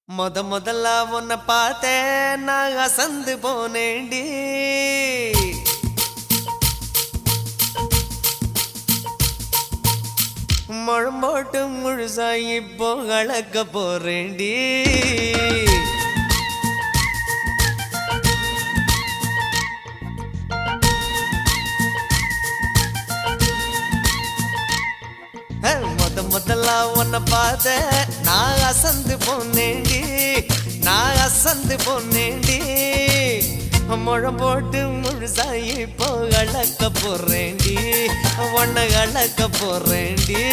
முதல்ல உன்னை பார்த்தேன் நான் அசந்து போனேண்டி. முழம்போட்டு முழுசா இப்போ கலக்க போறேண்டி. முதல்ல உன்னை பார்த்த நான் அசந்து போனேண்டி. நான் அசந்து போனேண்டி. முழம் போட்டு முழுசா இப்போ கலக்க போறேண்டி. உன்னை கலக்க போறேண்டி.